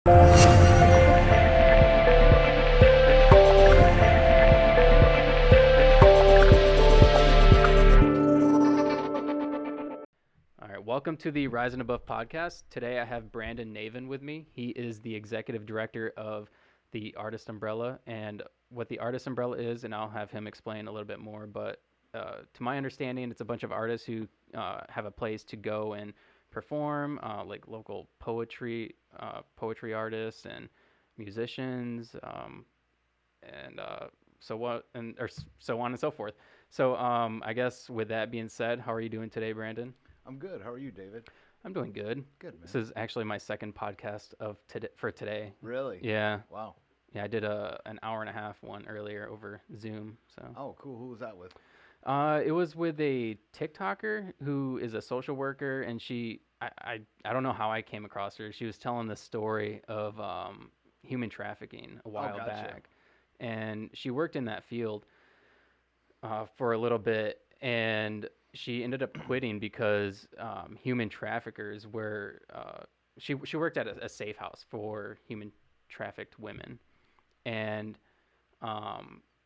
All right, welcome to the Rise and Above podcast. Today I have Brandon Navin with me. He is the executive director of the Artist Umbrella, and what the Artist Umbrella is, and I'll have him explain a little bit more, but to my understanding, it's a bunch of artists who have a place to go and perform, like local poetry artists and musicians, and so on and so forth. So I guess with that being said, how are you doing today, Brandon? I'm good. How are you, David? I'm doing good. Good, man. This is actually my second podcast for today. Really? Yeah. Wow. Yeah, I did an hour and a half one earlier over Zoom. So. Oh, cool. Who was that with? It was with a TikToker who is a social worker, and I don't know how I came across her. She was telling the story of human trafficking a while back, and she worked in that field for a little bit, and she ended up quitting because human traffickers were. She worked at a safe house for human trafficked women, and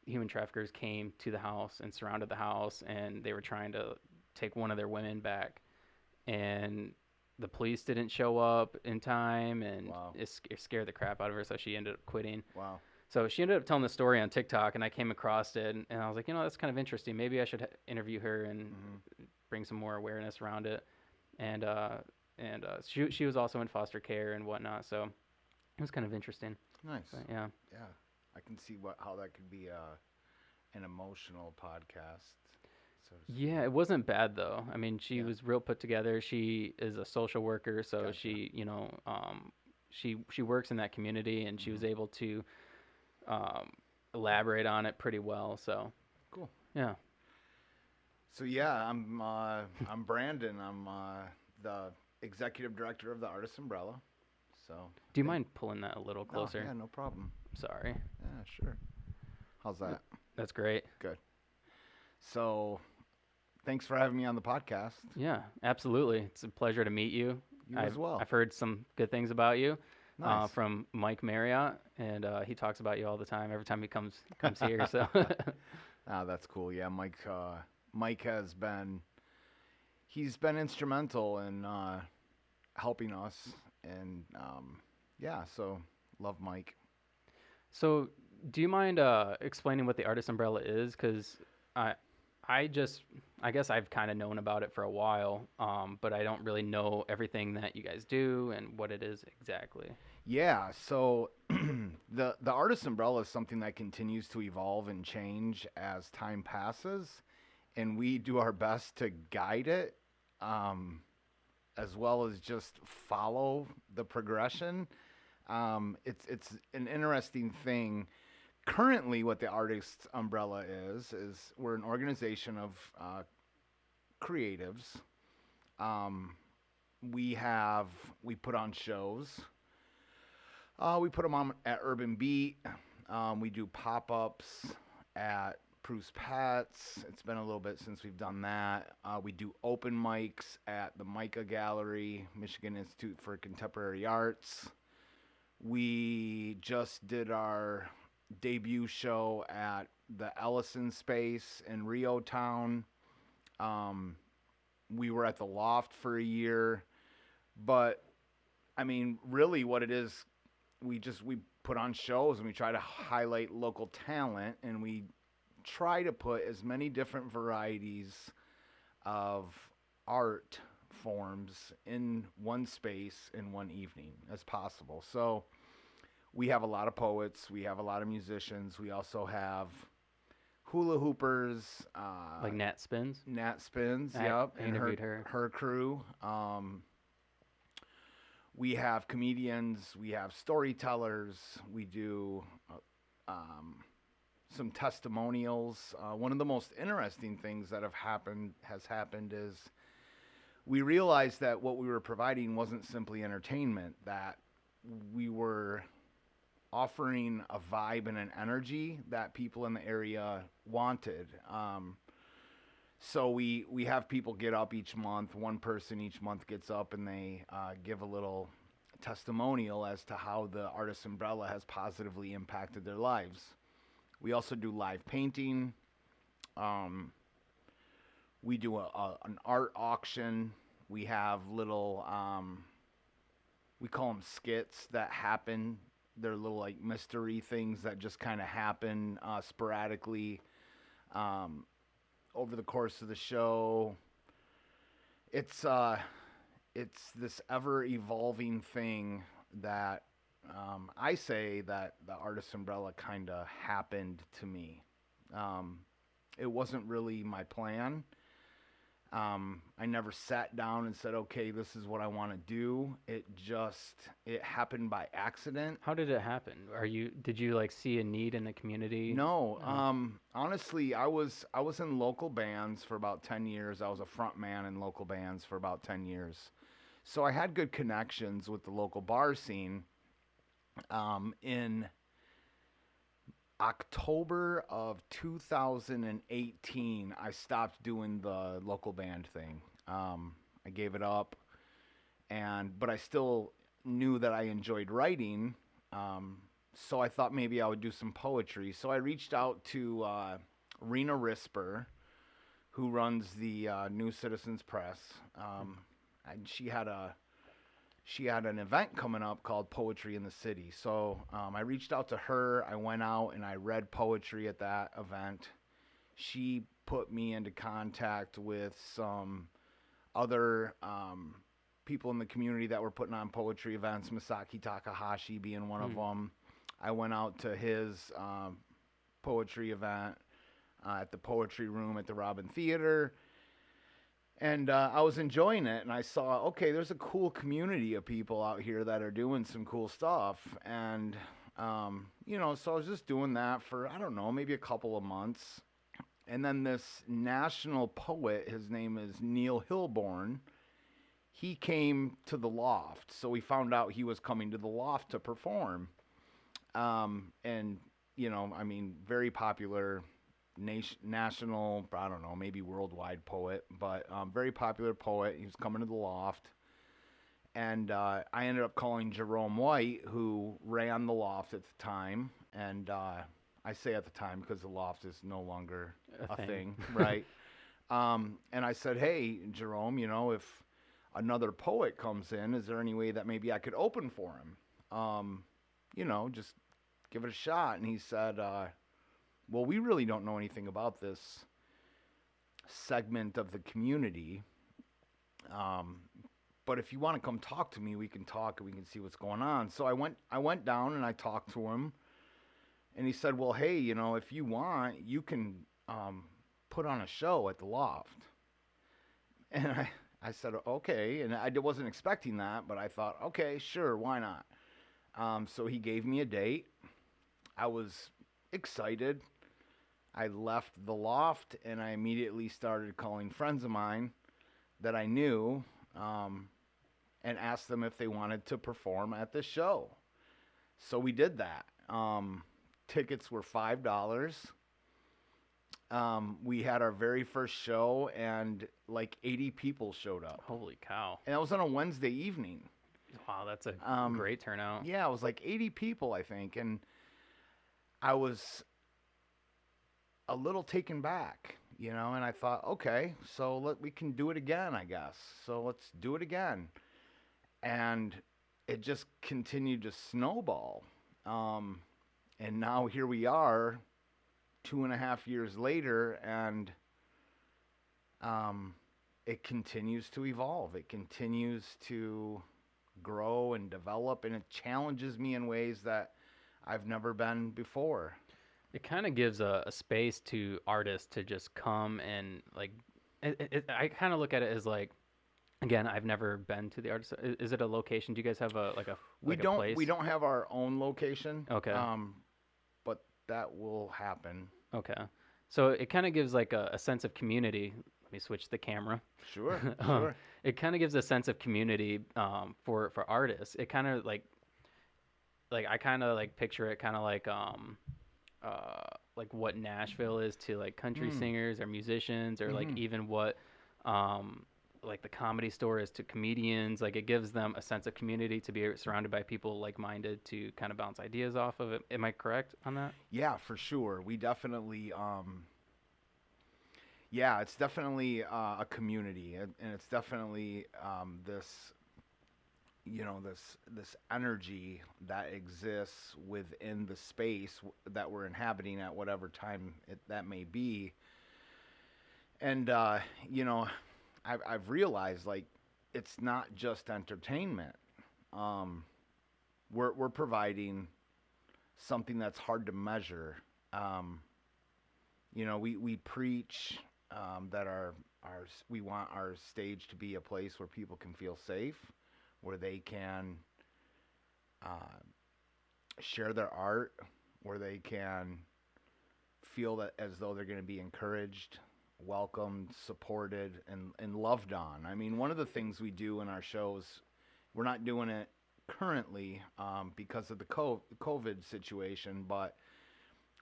human traffickers came to the house and surrounded the house, and they were trying to take one of their women back, and the police didn't show up in time, and it scared the crap out of her, so she ended up quitting. Wow. So she ended up telling the story on TikTok, and I came across it, and I was like, that's kind of interesting. Maybe I should interview her and bring some more awareness around it. And she was also in foster care and whatnot, so it was kind of interesting. Nice. But, yeah. Yeah. I can see how that could be an emotional podcast. So to speak. Yeah, it wasn't bad though. I mean, she was real put together. She is a social worker, so Gotcha. she works in that community, and she was able to elaborate on it pretty well. So cool. Yeah. So I'm Brandon. I'm the executive director of the Artist Umbrella. So. Do you mind pulling that a little closer? Yeah, no problem. Sorry. Yeah, sure. How's that? That's great. Good. So, thanks for having me on the podcast. Yeah, absolutely. It's a pleasure to meet you. You as well. I've heard some good things about you. Nice. From Mike Marriott, and he talks about you all the time. Every time he comes here. So. That's cool. Yeah, Mike has been. He's been instrumental in helping us, and so love Mike. So, do you mind explaining what the Artist Umbrella is? Because I guess I've kind of known about it for a while, but I don't really know everything that you guys do and what it is exactly. Yeah, so the Artist Umbrella is something that continues to evolve and change as time passes, and we do our best to guide it, as well as just follow the progression. It's an interesting thing. Currently, what the Artist Umbrella is we're an organization of creatives. We put on shows. We put them on at Urban Beat. We do pop-ups at Bruce Pets. It's been a little bit since we've done that. We do open mics at the Micah Gallery, Michigan Institute for Contemporary Arts. We just did our debut show at the Ellison Space in Rio Town. We were at the Loft for a year, but I mean, really what it is, we put on shows and we try to highlight local talent, and we try to put as many different varieties of art forms in one space in one evening as possible. So we have a lot of poets, we have a lot of musicians, we also have hula hoopers, like Nat Spins. Yep, and interviewed her crew. We have comedians, we have storytellers, we do some testimonials. One of the most interesting things that has happened is we realized that what we were providing wasn't simply entertainment, that we were offering a vibe and an energy that people in the area wanted. So we have people get up each month. One person each month gets up and they give a little testimonial as to how the Artist Umbrella has positively impacted their lives. We also do live painting. We do an art auction. We have little, we call them skits that happen. They're little like mystery things that just kind of happen sporadically over the course of the show. It's this ever evolving thing that I say that the Artist Umbrella kind of happened to me. It wasn't really my plan. I never sat down and said, okay, this is what I want to do. It happened by accident. How did it happen? Did you like see a need in the community? No. Honestly, I was in local bands for about 10 years. I was a front man in local bands for about 10 years. So I had good connections with the local bar scene. In October of 2018, I stopped doing the local band thing. I gave it up, but I still knew that I enjoyed writing. So I thought maybe I would do some poetry. So I reached out to Rena Risper, who runs the New Citizens Press. And she had an event coming up called Poetry in the City. So I reached out to her. I went out and I read poetry at that event. She put me into contact with some other people in the community that were putting on poetry events, Masaki Takahashi being one of them. I went out to his poetry event at the Poetry Room at the Robin Theater. And I was enjoying it, and I saw, okay, there's a cool community of people out here that are doing some cool stuff. And, so I was just doing that for, I don't know, maybe a couple of months. And then this national poet, his name is Neil Hilborn, he came to the Loft. So we found out he was coming to the Loft to perform. Very popular national, I don't know, maybe worldwide poet, but very popular poet. He was coming to the Loft. And I ended up calling Jerome White, who ran the Loft at the time. And I say at the time because the Loft is no longer a thing, right? And I said, hey, Jerome, if another poet comes in, is there any way that maybe I could open for him? Just give it a shot. And he said, well, we really don't know anything about this segment of the community. But if you want to come talk to me, we can talk and we can see what's going on. So I went down and I talked to him. And he said, well, hey, if you want, you can put on a show at the Loft. And I said, okay. And I wasn't expecting that, but I thought, okay, sure, why not? So he gave me a date. I was excited. I left the Loft and I immediately started calling friends of mine that I knew and asked them if they wanted to perform at this show. So we did that. Tickets were $5. We had our very first show and like 80 people showed up. Holy cow. And that was on a Wednesday evening. Wow, that's a great turnout. Yeah, it was like 80 people, I think. And I was a little taken back, and I thought, okay, so we can do it again, I guess. So let's do it again. And it just continued to snowball. And now here we are 2.5 years later, and it continues to evolve. It continues to grow and develop, and it challenges me in ways that I've never been before. It kind of gives a space to artists to just come and like. I kind of look at it as like, again, I've never been to the artist. Is it a location? Do you guys have a place? We don't have our own location. Okay. But that will happen. Okay. So it kind of gives like a sense of community. Let me switch the camera. Sure. Sure. It kind of gives a sense of community for artists. It kind of like I kind of like picture it kind of like what Nashville is to like country singers or musicians or like even what like the Comedy Store is to comedians. Like it gives them a sense of community to be surrounded by people like-minded to kind of bounce ideas off of it. Am I correct on that? Yeah, for sure. We definitely, yeah, it's definitely a community, and it's definitely this, this energy that exists within the space that we're inhabiting at whatever time that may be. And you know, I've realized like it's not just entertainment. Um, we're providing something that's hard to measure. Um, we preach that we want our stage to be a place where people can feel safe, where they can uh, share their art, where they can feel that as though they're going to be encouraged, welcomed, supported, and loved on. I mean, one of the things we do in our shows, we're not doing it currently because of the COVID situation, but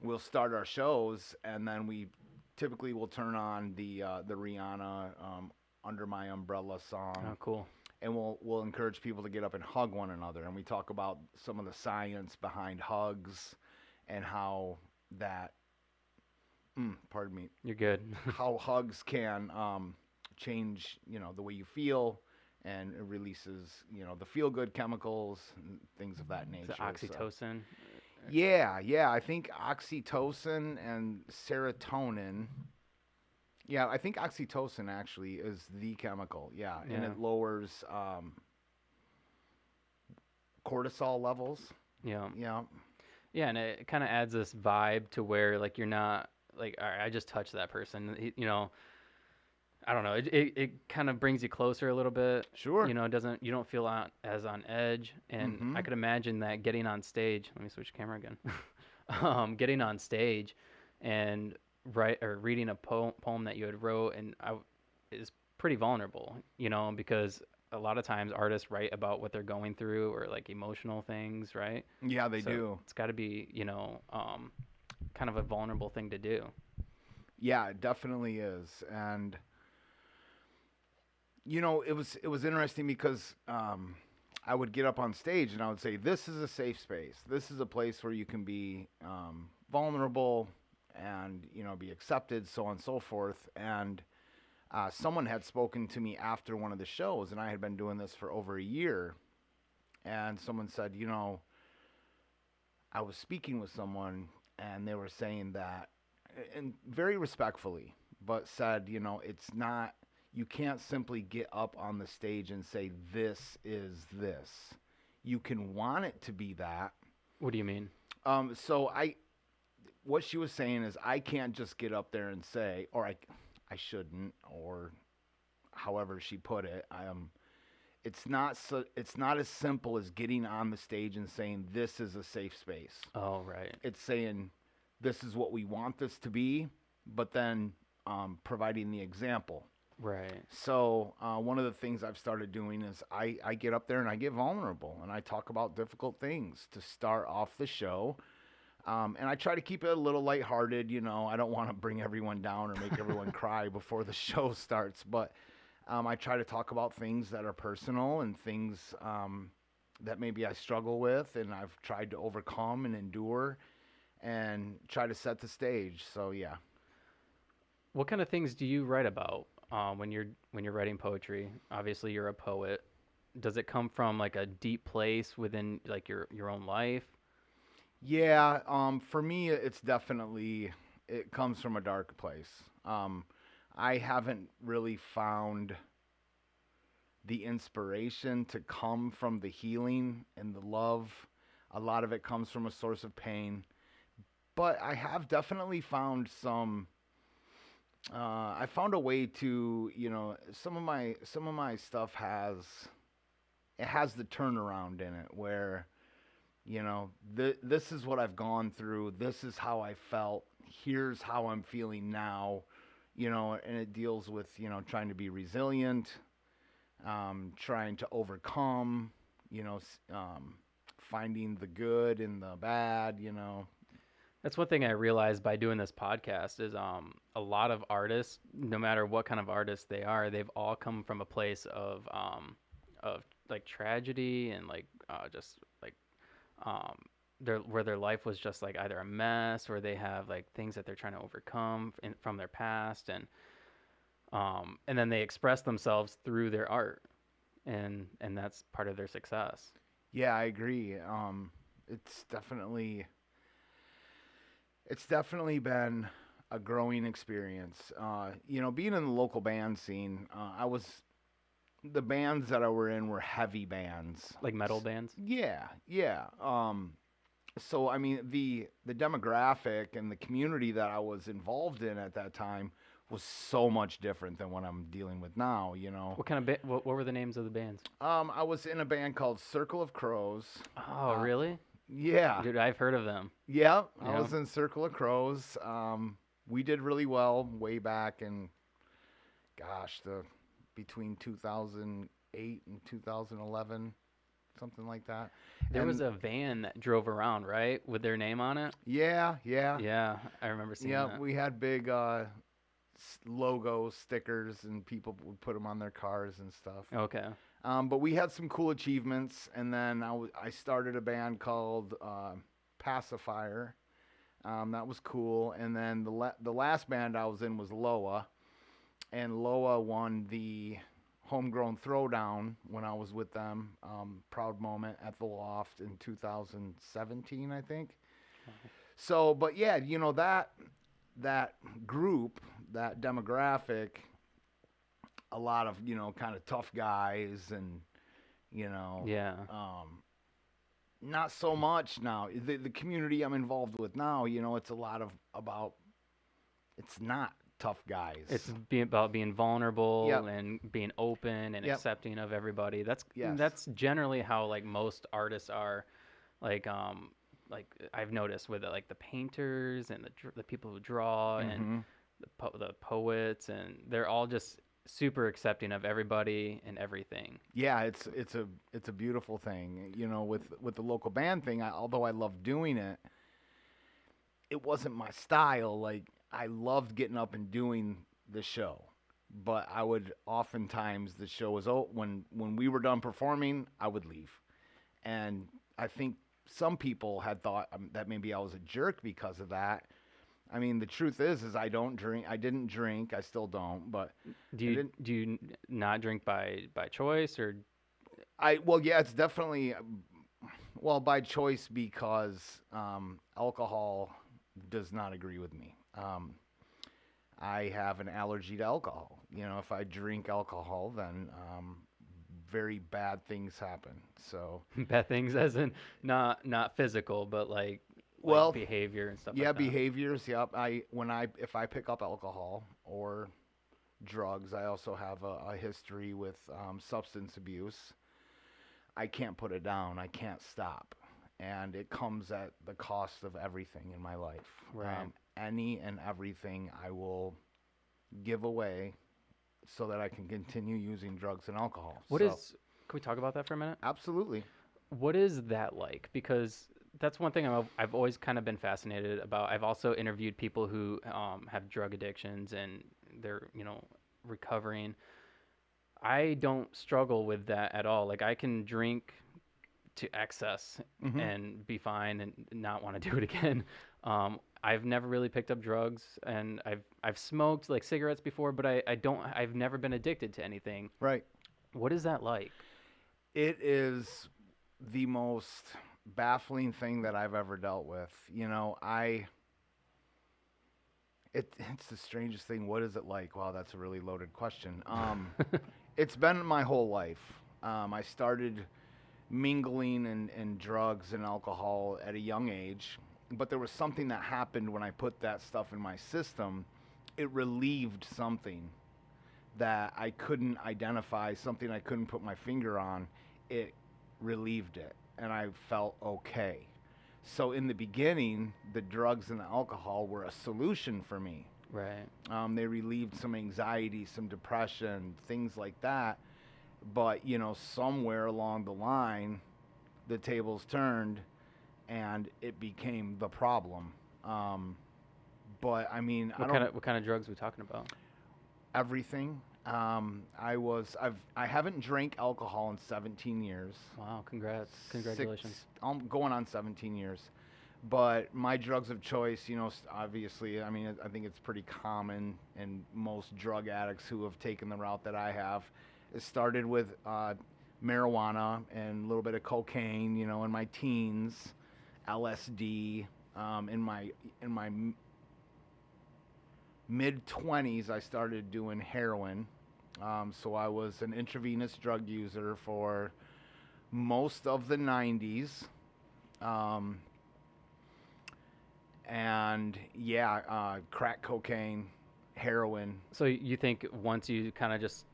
we'll start our shows and then we typically will turn on the Rihanna "Under My Umbrella" song. Oh, cool. And we'll encourage people to get up and hug one another, and we talk about some of the science behind hugs and how that pardon me. You're good. How hugs can change, the way you feel, and it releases, the feel-good chemicals and things of that nature. Oxytocin. Yeah. I think oxytocin and serotonin. Yeah, I think oxytocin actually is the chemical. Yeah. And it lowers cortisol levels. Yeah. Yeah. Yeah, and it kind of adds this vibe to where like you're not like, all right, I just touched that person. I don't know. It kind of brings you closer a little bit. Sure. You don't feel as on edge. And I could imagine that getting on stage. Let me switch camera again. Getting on stage and reading a poem that you had wrote is pretty vulnerable. Because a lot of times artists write about what they're going through or like emotional things, right? Yeah, they do. It's got to be kind of a vulnerable thing to do. Yeah, it definitely is. And it was interesting because I would get up on stage and I would say, "This is a safe space. This is a place where you can be vulnerable and be accepted, so on and so forth." And someone had spoken to me after one of the shows, and I had been doing this for over a year. And someone said, I was speaking with someone, and they were saying that, and very respectfully, but said, it's not. You can't simply get up on the stage and say, "This is this." You can want it to be that. What do you mean? What she was saying is, I can't just get up there and say, or I shouldn't, or however she put it. It's not as simple as getting on the stage and saying, "This is a safe space." Oh, right. It's saying, "This is what we want this to be," but then providing the example. Right. So one of the things I've started doing is I get up there and I get vulnerable and I talk about difficult things to start off the show. And I try to keep it a little lighthearted. I don't want to bring everyone down or make everyone cry before the show starts. But I try to talk about things that are personal and things that maybe I struggle with and I've tried to overcome and endure and try to set the stage. So, yeah. What kind of things do you write about when you're writing poetry? Obviously, you're a poet. Does it come from like a deep place within like your own life? Yeah, for me, it comes from a dark place. I haven't really found the inspiration to come from the healing and the love. A lot of it comes from a source of pain, but I have definitely found I found a way to, some of my stuff has the turnaround in it where, this is what I've gone through. This is how I felt. Here's how I'm feeling now, and it deals with, trying to be resilient, trying to overcome, finding the good in the bad, That's one thing I realized by doing this podcast is a lot of artists, no matter what kind of artist they are, they've all come from a place of like tragedy and like just like um where their life was just like either a mess or they have like things that they're trying to overcome from their past, and then they express themselves through their art, and that's part of their success. Yeah, I agree. It's definitely it's definitely been a growing experience. Being in the local band scene, the bands that I were in were heavy bands. Like metal bands. Yeah, yeah. So I mean, the demographic and the community that I was involved in at that time was so much different than what I'm dealing with now. What kind of what were the names of the bands? I was in a band called Circle of Crows. Oh, really? Yeah, Dude, I've heard of them. yeah. I Yeah. was in Circle of Crows. We did really well way back in, gosh, the between 2008 and 2011, something like that. There was And a van that drove around, right, with their name on it. yeah, yeah, Yeah, I remember seeing yeah. that. We had big logo stickers, and people would put them on their cars and stuff. Okay. But we had some cool achievements, and then I started a band called Pacifier. That was cool, and then the last band I was in was Loa, and Loa won the Homegrown Throwdown when I was with them. Proud moment at the Loft in 2017, I think. So, but yeah, that group, that demographic, a lot of kind of tough guys, and Yeah. not so much now. The community I'm involved with now, it's a lot of about. It's not tough guys. It's about being vulnerable Yep. and being open and Yep. accepting of everybody. Yes. That's generally how like most artists are. Like I've noticed with like the painters and the people who draw and Mhm. the poets, and they're all just super accepting of everybody and everything. Yeah, it's a beautiful thing. With the local band thing, although I love doing it, it wasn't my style. Like, I loved getting up and doing the show, but I would oftentimes, the show was when we were done performing, I would leave, and I think some people had thought that maybe I was a jerk because of that. I mean, the truth is I don't drink. I didn't drink. I still don't. But Do you not drink by choice or? well, yeah, it's definitely well by choice, because alcohol does not agree with me. I have an allergy to alcohol. If I drink alcohol, then very bad things happen. So Bad things as in not physical, but like well, behavior and stuff yeah, like that. behaviors. Yep. If I pick up alcohol or drugs, I also have a history with substance abuse. I can't put it down. I can't stop, and it comes at the cost of everything in my life. Right. Any and everything I will give away so that I can continue using drugs and alcohol. Can we talk about that for a minute? Absolutely. What is that like? Because that's one thing I've always kind of been fascinated about. I've also interviewed people who have drug addictions and they're, recovering. I don't struggle with that at all. Like, I can drink to excess Mhm. and be fine and not want to do it again. I've never really picked up drugs, and I've smoked like cigarettes before, but I've never been addicted to anything. Right. What is that like? It is the most baffling thing that I've ever dealt with. It's the strangest thing. What is it like? Wow, that's a really loaded question. It's been my whole life. I started mingling and drugs and alcohol at a young age, but there was something that happened when I put that stuff in my system. It relieved something that I couldn't identify, something I couldn't put my finger on. It relieved it, and I felt okay. So in the beginning, the drugs and the alcohol were a solution for me. Right. They relieved some anxiety, some depression, things like that. But, somewhere along the line, the tables turned and it became the problem. But I mean, What kind of drugs are we talking about? everything. I haven't drank alcohol in 17 years. Wow, congrats. Congratulations. I'm going on 17 years. But my drugs of choice, obviously, I mean, I think it's pretty common, and most drug addicts who have taken the route that I have, it started with marijuana and a little bit of cocaine, in my teens, LSD. In my mid 20s, I started doing heroin. So I was an intravenous drug user for most of the 90s. And yeah, crack cocaine, heroin. So you think once you kind of just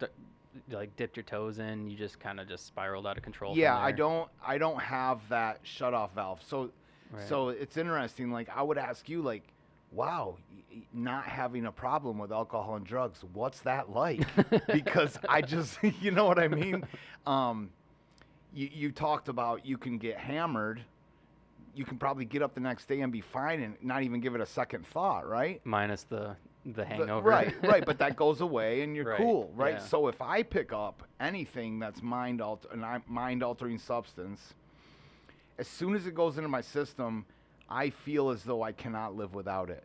like dipped your toes in, you just kind of just spiraled out of control? Yeah, from there? I don't have that shut off valve. So Right. so it's interesting. Like I would ask you, like, wow, not having a problem with alcohol and drugs, what's that like? Because I just, you know what I mean. You talked about you can get hammered. You can probably get up the next day and be fine and not even give it a second thought, right? Minus the hangover. Right, but that goes away and you're Right, cool, right? yeah. So if I pick up anything that's mind-altering substance, as soon as it goes into my system, I feel as though I cannot live without it.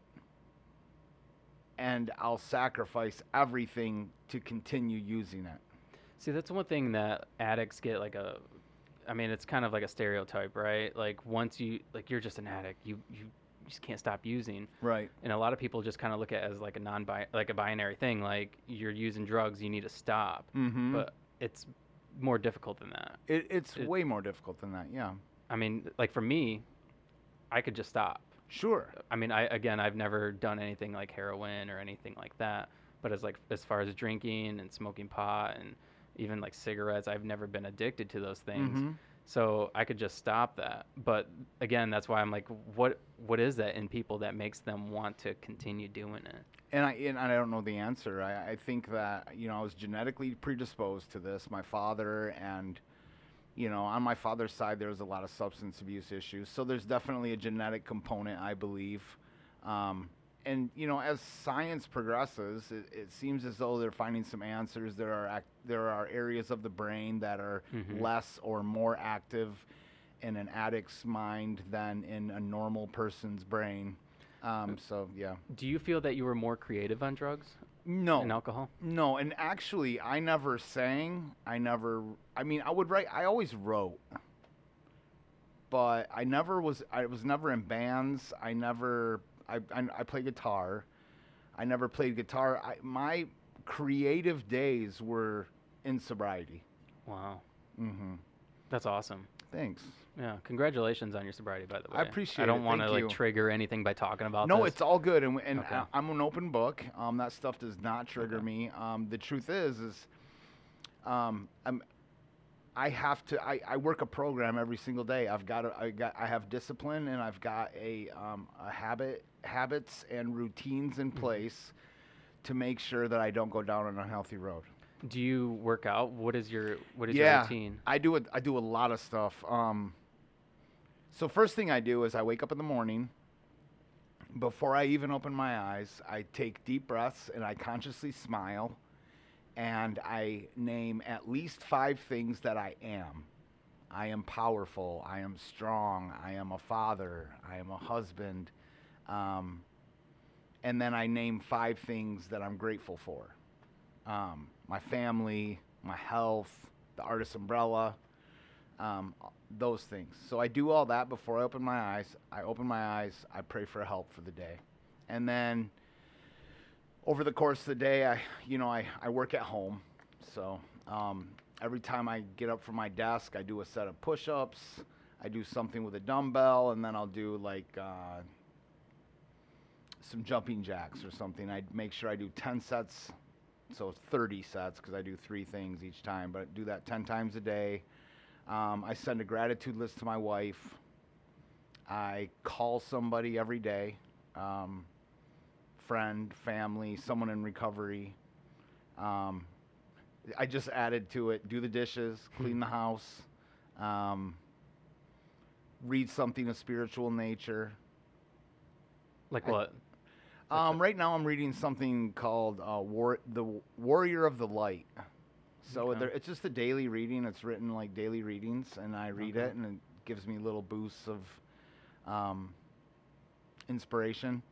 And I'll sacrifice everything to continue using it. See, that's one thing that addicts get like I mean, it's kind of like a stereotype, right? Like once you're just an addict, you just can't stop using. Right. And a lot of people just kind of look at it as like a binary thing, like you're using drugs, you need to stop. Mm-hmm. But it's more difficult than that. It's way more difficult than that, yeah. I mean, like for me, I could just stop. Sure. I mean, I've never done anything like heroin or anything like that. But as far as drinking and smoking pot and even like cigarettes, I've never been addicted to those things. Mm-hmm. So I could just stop that. But again, that's why I'm like, what is that in people that makes them want to continue doing it? And I don't know the answer. I think that, I was genetically predisposed to this. My father and, on my father's side, there was a lot of substance abuse issues. So there's definitely a genetic component, I believe. And, as science progresses, it seems as though they're finding some answers. There are areas of the brain that are less or more active in an addict's mind than in a normal person's brain. So, yeah. Do you feel that you were more creative on drugs No. and alcohol? No, and actually, I never sang. I would write. I always wrote. But I was never in bands. I play guitar. I never played guitar. My creative days were in sobriety. Wow. Mm-hmm. That's awesome. Thanks. Yeah, congratulations on your sobriety, by the way. I appreciate it. I don't want to Thank like you. trigger anything by talking about No, this. it's all good, and Okay. I'm an open book. That stuff does not trigger Okay. me. The truth is, I have to. I work a program every single day. I have discipline, and I've got a habits and routines in place to make sure that I don't go down an unhealthy road. Do you work out? What is your Yeah, routine? I do a lot of stuff. So first thing I do is I wake up in the morning. Before I even open my eyes, I take deep breaths and I consciously smile, and I name at least 5 things that I am. I am powerful. I am strong. I am a father. I am a husband. And then I name 5 things that I'm grateful for. My family, my health, the artist's umbrella, those things. So I do all that before I open my eyes. I open my eyes. I pray for help for the day. And then over the course of the day, I work at home. So every time I get up from my desk, I do a set of push-ups. I do something with a dumbbell, and then I'll do like some jumping jacks or something. I make sure I do 10 sets, so 30 sets, because I do 3 things each time, but I do that 10 times a day. I send a gratitude list to my wife. I call somebody every day, friend, family, someone in recovery. I just added to it, do the dishes, clean the house, read something of spiritual nature. Like what? Right now I'm reading something called The Warrior of the Light. So Okay. it's just a daily reading. It's written like daily readings, and I read Okay. it, and it gives me little boosts of inspiration.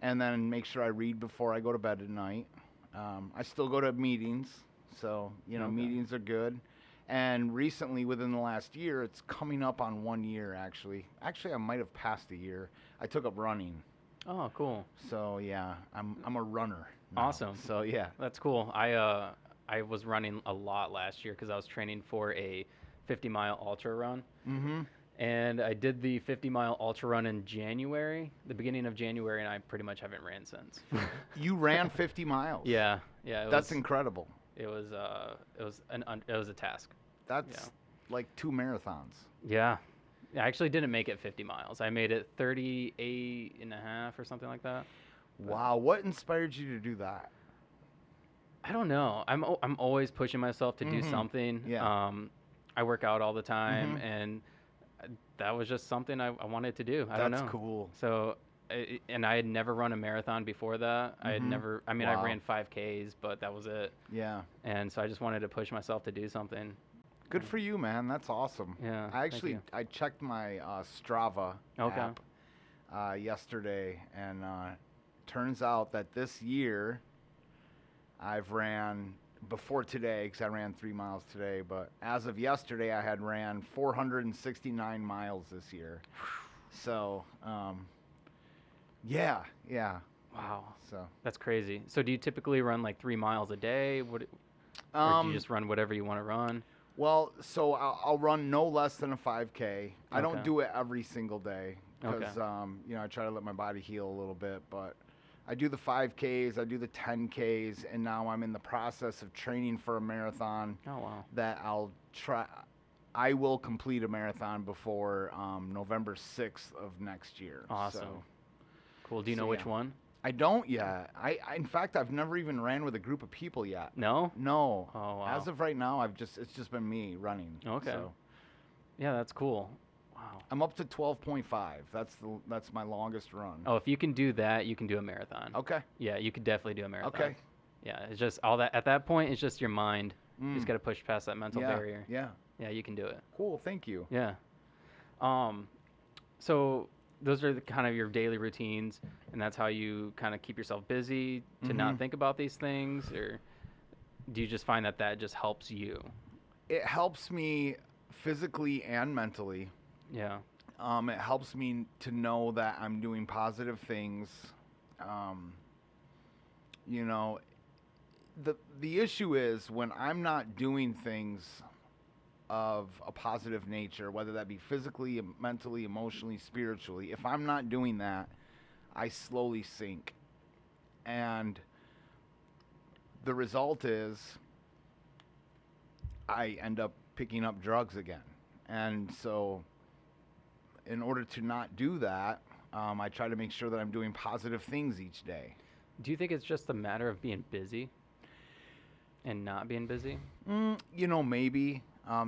And then make sure I read before I go to bed at night. I still go to meetings, so Okay. meetings are good. And recently, within the last year, it's coming up on 1 year actually. Actually, I might have passed a year. I took up running. Oh, cool. So yeah, I'm a runner now. Awesome. So yeah. That's cool. I was running a lot last year because I was training for a 50-mile ultra run. Mm-hmm. And I did the 50-mile ultra run in January, the beginning of January, and I pretty much haven't ran since. You ran 50 miles. Yeah, yeah. That's incredible. It was a task. That's like 2 marathons. Yeah. I actually didn't make it 50 miles. I made it 38 and a half or something like that. Wow, what inspired you to do that? I don't know. I'm always pushing myself to do something. Yeah. I work out all the time, and that was just something I wanted to do. I don't know. That's cool. So, and I had never run a marathon before that. I had never. I mean, I ran 5Ks, but that was it. Yeah. And so I just wanted to push myself to do something. Good for you, man. That's awesome. Yeah. I actually I checked my Strava app yesterday, and turns out that this year I've ran before today, because I ran 3 miles today, but as of yesterday I had ran 469 miles this year. So yeah. Wow. So That's crazy. So do you typically run like 3 miles a day? Or do you just run whatever you want to run? Well, so I'll run no less than a 5K. I don't Okay. do it every single day because Okay. I try to let my body heal a little bit, but I do the 5Ks, I do the 10Ks, and now I'm in the process of training for a marathon Oh, wow. that I will complete a marathon before November 6th of next year. Awesome. So, Cool. Do you know which one? I don't yet. In fact, I've never even ran with a group of people yet. No? No. Oh, wow. As of right now, it's just been me running. Okay. So. Yeah, that's cool. Wow. I'm up to 12.5. That's my longest run. Oh, if you can do that, you can do a marathon. Okay. Yeah, you could definitely do a marathon. Okay. Yeah, it's just all that. At that point, it's just your mind. You just Mm. got to push past that mental barrier. Yeah. Yeah, you can do it. Cool. Thank you. Yeah. So those are kind of your daily routines, and that's how you kind of keep yourself busy to not think about these things, or do you just find that just helps you? It helps me physically and mentally. Yeah. It helps me to know that I'm doing positive things. The issue is when I'm not doing things of a positive nature, whether that be physically, mentally, emotionally, spiritually, if I'm not doing that, I slowly sink. And the result is I end up picking up drugs again. And so in order to not do that, I try to make sure that I'm doing positive things each day. Do you think it's just a matter of being busy and not being busy? Maybe.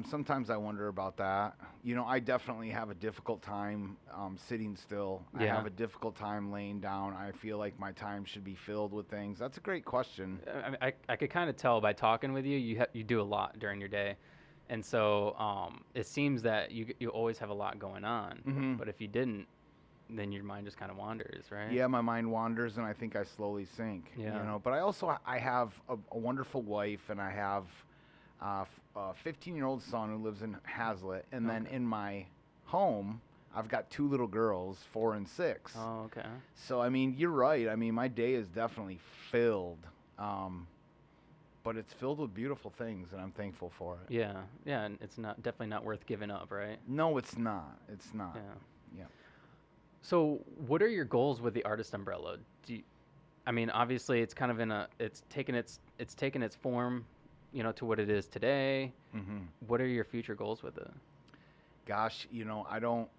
Sometimes I wonder about that. I definitely have a difficult time sitting still. I Yeah. have a difficult time laying down. I feel like my time should be filled with things. That's a great question. I could kind of tell by talking with you. You do a lot during your day, and so it seems that you always have a lot going on. But if you didn't, then your mind just kind of wanders, right? Yeah, my mind wanders, and I think I slowly sink. Yeah. But I have a wonderful wife, and I have a 15-year-old son who lives in Hazlitt, and then in my home, I've got 2 little girls, 4 and 6. Oh, okay. So you're right. My day is definitely filled, but it's filled with beautiful things, and I'm thankful for it. Yeah, and it's definitely not worth giving up, right? No, it's not. It's not. Yeah. Yeah. So, what are your goals with the Artist Umbrella? Obviously, it's kind of it's taken its form, to what it is today. What are your future goals with it? Gosh, I don't.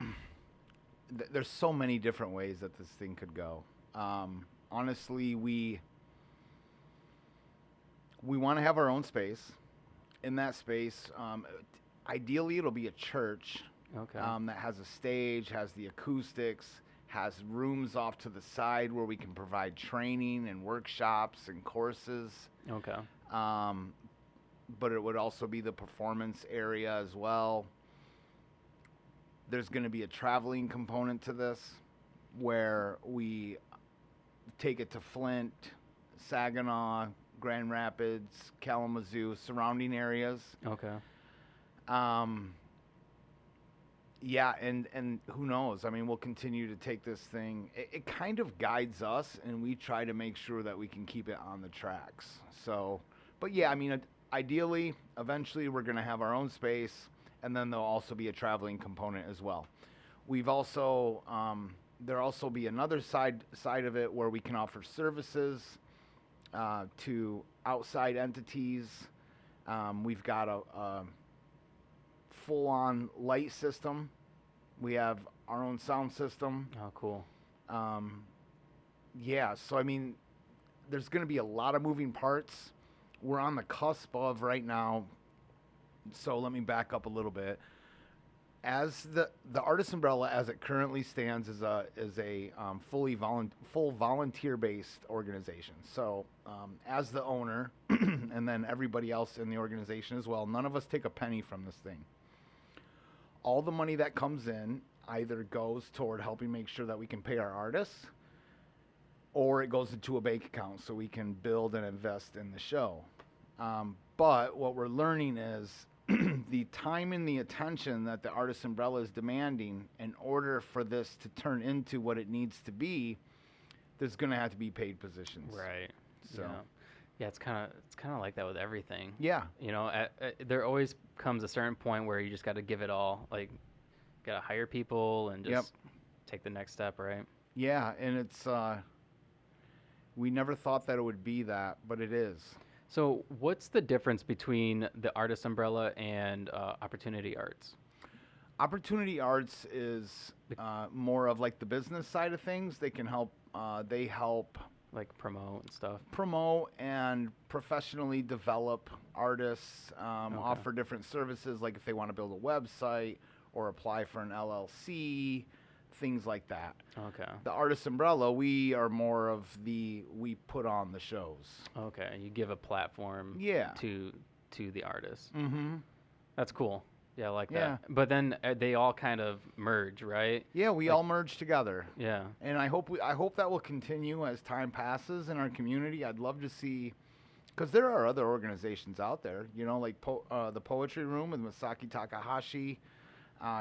There's so many different ways that this thing could go. Honestly, we want to have our own space. In that space, ideally, it'll be a church. Okay. That has a stage, has the acoustics, has rooms off to the side where we can provide training and workshops and courses. Okay. But it would also be the performance area as well. There's going to be a traveling component to this where we take it to Flint, Saginaw, Grand Rapids, Kalamazoo, surrounding areas. Okay. Yeah, and who knows? I mean, we'll continue to take this thing. It kind of guides us, and we try to make sure that we can keep it on the tracks. So, but yeah, I mean, ideally, eventually, we're going to have our own space, and then there'll also be a traveling component as well. We've also there'll also be another side of it where we can offer services to outside entities. We've got a full-on light system. We have our own sound system. Oh, cool. Yeah, so I mean, there's going to be a lot of moving parts. We're on the cusp of right now. So let me back up a little bit. As the Artist Umbrella, as it currently stands, is a full volunteer-based organization. So as the owner, and then everybody else in the organization as well, none of us take a penny from this thing. All the money that comes in either goes toward helping make sure that we can pay our artists, or it goes into a bank account so we can build and invest in the show. But what we're learning is the time and the attention that the Artist Umbrella is demanding in order for this to turn into what it needs to be, there's going to have to be paid positions. Right. So. Yeah, it's kind of like that with everything. Yeah. You know, there always comes a certain point where you just got to give it all. Like, got to hire people and just take the next step, right? Yeah, and it's we never thought that it would be that, but it is. So, what's the difference between the Artist Umbrella and Opportunity Arts? Opportunity Arts is more of like the business side of things. They can help. They help. Like promote and stuff. Promote and professionally develop artists, offer different services, like if they want to build a website or apply for an LLC, things like that. Okay. The Artist Umbrella, we are more of we put on the shows. Okay, you give a platform to the artists. Mm-hmm. That's cool. Yeah, I like that. But then they all kind of merge, right? Yeah, we all merge together. Yeah. And I hope that will continue as time passes in our community. I'd love to see, because there are other organizations out there, you know, like the Poetry Room with Masaki Takahashi.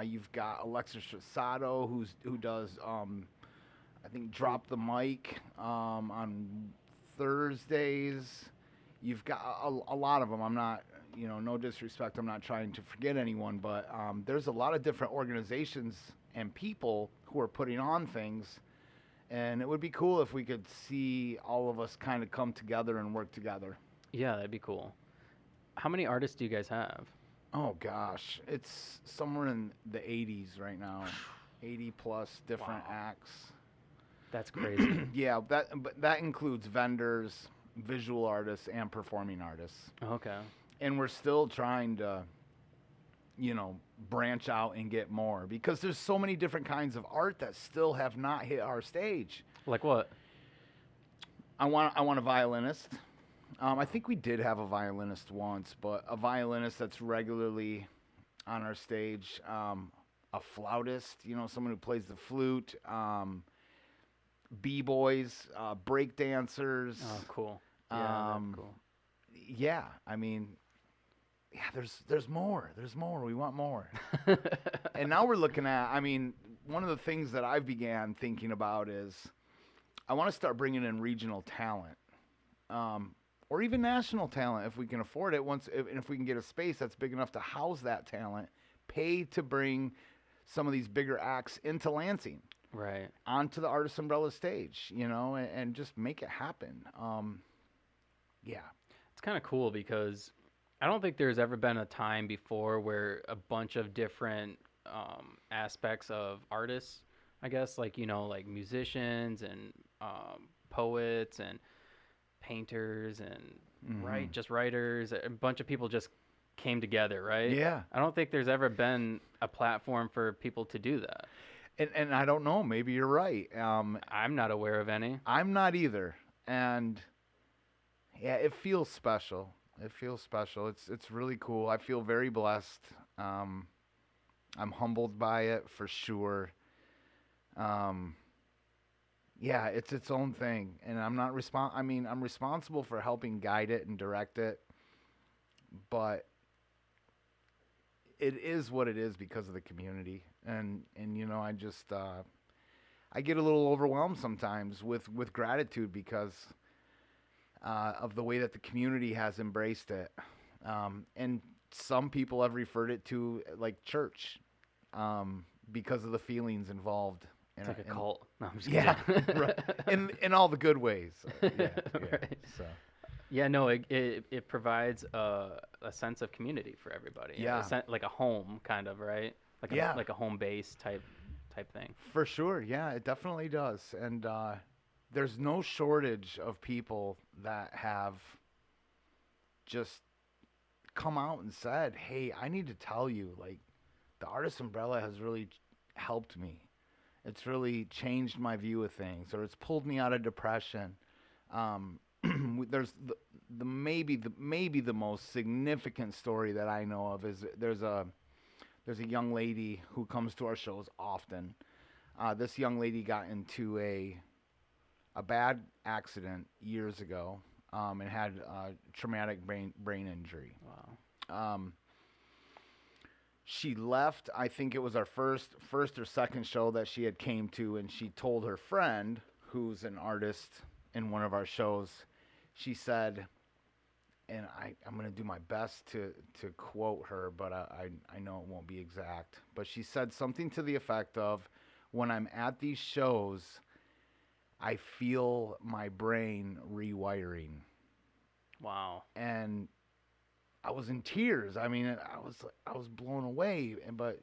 You've got Alexis Strasato, who does I think Drop the Mic on Thursdays. You've got a lot of them. I'm not. You know, no disrespect, I'm not trying to forget anyone, but there's a lot of different organizations and people who are putting on things, and it would be cool if we could see all of us kind of come together and work together. Yeah, that'd be cool. How many artists do you guys have? Oh, gosh. It's somewhere in the 80s right now. 80 plus different acts. That's crazy. Yeah, but that includes vendors, visual artists, and performing artists. Okay. And we're still trying to, you know, branch out and get more because there's so many different kinds of art that still have not hit our stage. Like what? I want a violinist. I think we did have a violinist once, but a violinist that's regularly on our stage. A flautist, you know, someone who plays the flute. B-boys, break dancers. Oh, cool. Yeah, that's cool. Yeah, I mean, yeah, there's more. There's more. We want more. And now we're looking at, I mean, one of the things that I began thinking about is I want to start bringing in regional talent, or even national talent if we can afford it. If we can get a space that's big enough to house that talent, pay to bring some of these bigger acts into Lansing. Right. Onto the Artist Umbrella stage, you know, and just make it happen. Yeah. It's kind of cool because I don't think there's ever been a time before where a bunch of different aspects of artists, I guess, like, you know, like musicians and poets and painters and just writers, a bunch of people just came together, right? Yeah. I don't think there's ever been a platform for people to do that. And I don't know. Maybe you're right. I'm not aware of any. I'm not either. And yeah, it feels special. It feels special. It's really cool. I feel very blessed. Um, I'm humbled by it for sure. Um, yeah, it's its own thing, and I'm not I mean, I'm responsible for helping guide it and direct it, but it is what it is because of the community, and I just I get a little overwhelmed sometimes with gratitude because of the way that the community has embraced it, and some people have referred it to like church, because of the feelings involved. It's like a cult. No, I'm just Yeah, kidding. right. In all the good ways. Yeah. Right. So Yeah, no, it provides a sense of community for everybody. yeah, Like a home, kind of, right? yeah, Like a home base type thing. for sure. Yeah, it definitely does. And there's no shortage of people that have just come out and said, "Hey, I need to tell you, like, the Artist Umbrella has really helped me. It's really changed my view of things, or it's pulled me out of depression." There's maybe the most significant story that I know of is there's a young lady who comes to our shows often. This young lady got into a bad accident years ago, and had traumatic brain injury. Wow. She left. I think it was our first or second show that she had came to, and she told her friend, who's an artist in one of our shows. She said, and I'm going to do my best to quote her, but I know it won't be exact. But she said something to the effect of, "When I'm at these shows, I feel my brain rewiring." Wow. And I was in tears. I mean, I was blown away. But